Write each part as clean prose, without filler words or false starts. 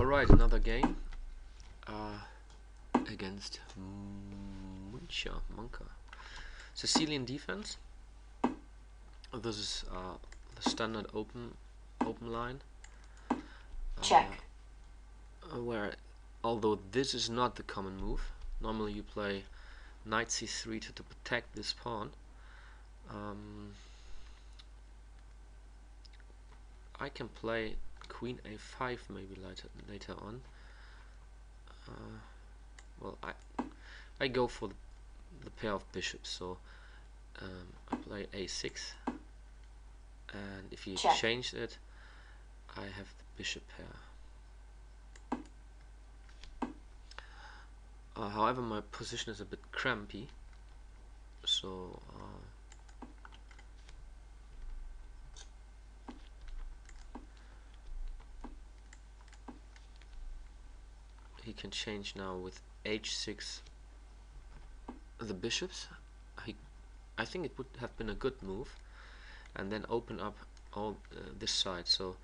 Alright, another game against Munka. Sicilian defense. This is the standard open line. Check. Where, although this is not the common move, normally you play knight c3 to protect this pawn. I can play queen a5 maybe later on. Well, I go for the pair of bishops, so I play a6, and if you Check. change it, I have the bishop pair. However, my position is a bit crampy, so he can change now with h6 the bishops. I think it would have been a good move, and then open up all this side, so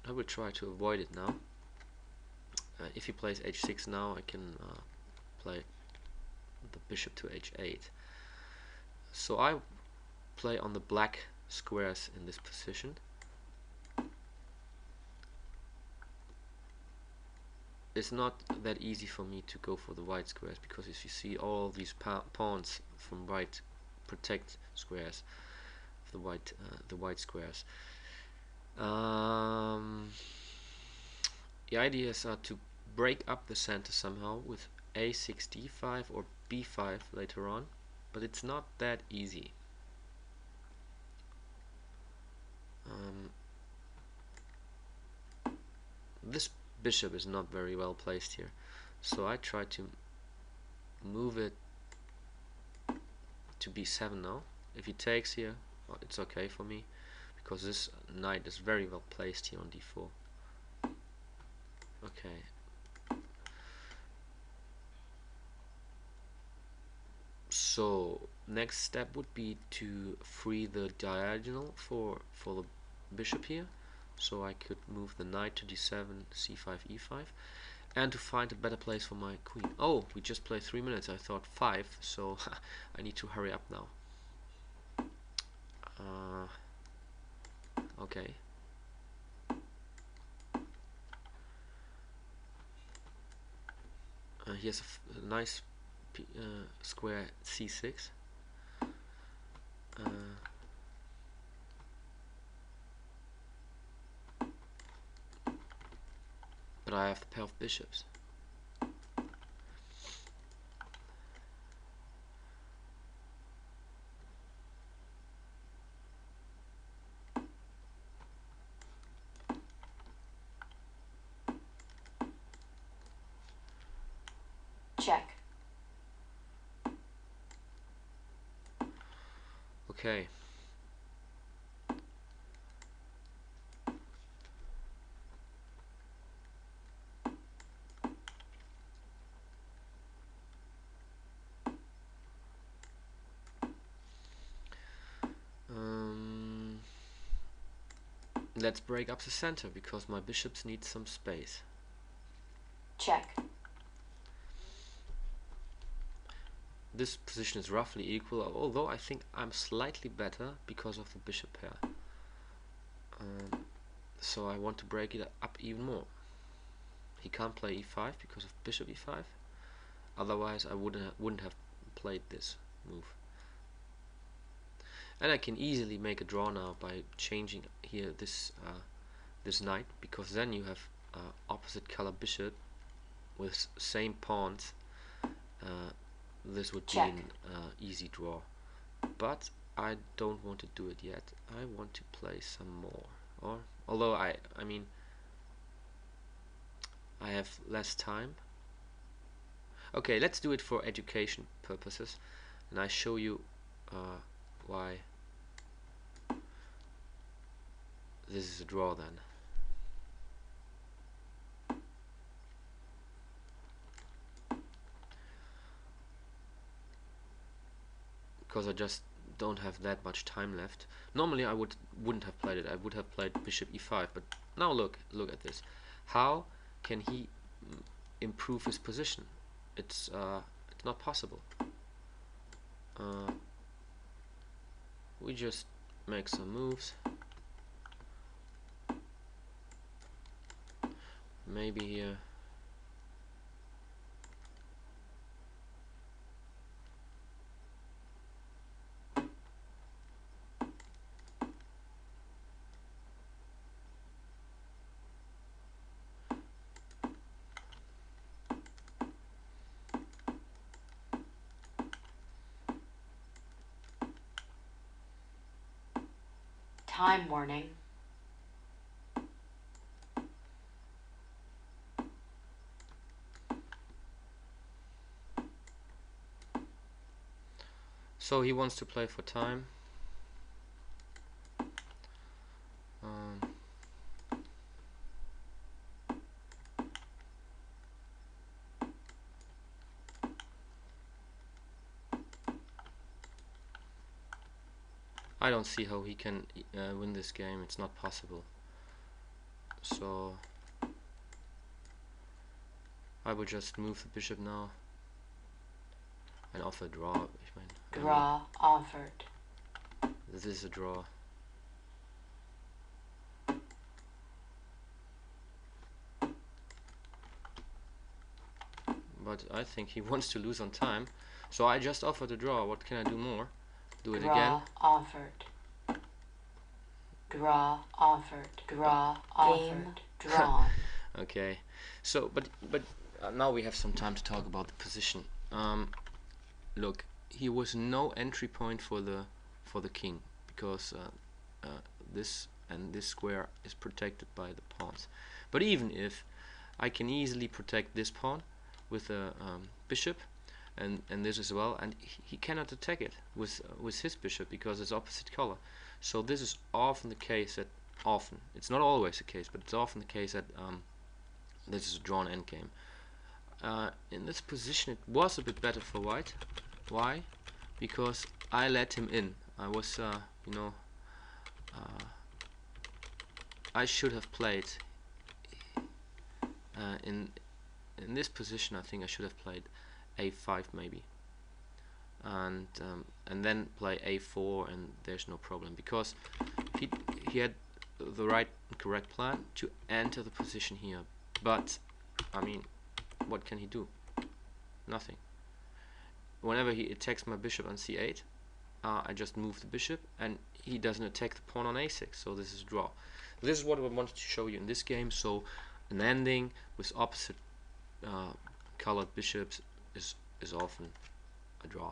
I will try to avoid it now. If he plays h6 now, I can play the bishop to h8. So I play on the black squares in this position. It's not that easy for me to go for the white squares, because as you see, all these pawns from white protect squares, the white squares. The ideas are to break up the center somehow with a6 d5 or b5 later on, but it's not that easy. This bishop is not very well placed here, so I try to move it to b7 now. If he takes here, well, it's okay for me, because this knight is very well placed here on d4. Okay. So next step would be to free the diagonal for the bishop here, so I could move the knight to d7, c5, e5, and to find a better place for my queen. Oh, we just played 3 minutes. I thought 5, so I need to hurry up now. Okay. Here's a nice square c6. But I have the pair of bishops. Check. Okay. Let's break up the center, because my bishops need some space. Check. This position is roughly equal, although I think I'm slightly better because of the bishop pair. So I want to break it up even more. He can't play e5 because of bishop e5. Otherwise, I wouldn't have played this move. And I can easily make a draw now by changing here this knight, because then you have opposite color bishop with same pawns. This would Check. be an easy draw, but I don't want to do it yet. I want to play some more. Or although I mean, I have less time. Okay, let's do it for education purposes, and I show you why this is a draw then. Because I just don't have that much time left. Normally I wouldn't have played it. I would have played bishop e5, but now look at this. How can he improve his position? It's not possible. We just make some moves. Maybe here. Time warning. So he wants to play for time. I don't see how he can win this game. It's not possible. So I will just move the bishop now and offer a draw. Draw offered. This is a draw. But I think he wants to lose on time. So I just offered a draw. What can I do more? Do it again. Draw offered. Draw offered. Draw offered. Drawn. Okay. So, but now we have some time to talk about the position. Look, he was no entry point for the king because this and this square is protected by the pawns. But even if I can easily protect this pawn with a bishop and this as well, and he cannot attack it with his bishop because it's opposite color. So this is often the case that it's not always the case, but it's often the case that this is a drawn endgame. In this position it was a bit better for white. Why? Because I let him in. I was I should have played in this position. I think I should have played a5 maybe, and then play a4, and there's no problem because he had the right and correct plan to enter the position here. But I mean, what can he do? Nothing. Whenever he attacks my bishop on c8, I just move the bishop, and he doesn't attack the pawn on a6. So this is a draw. This is what I wanted to show you in this game. So an ending with opposite colored bishops is often a draw.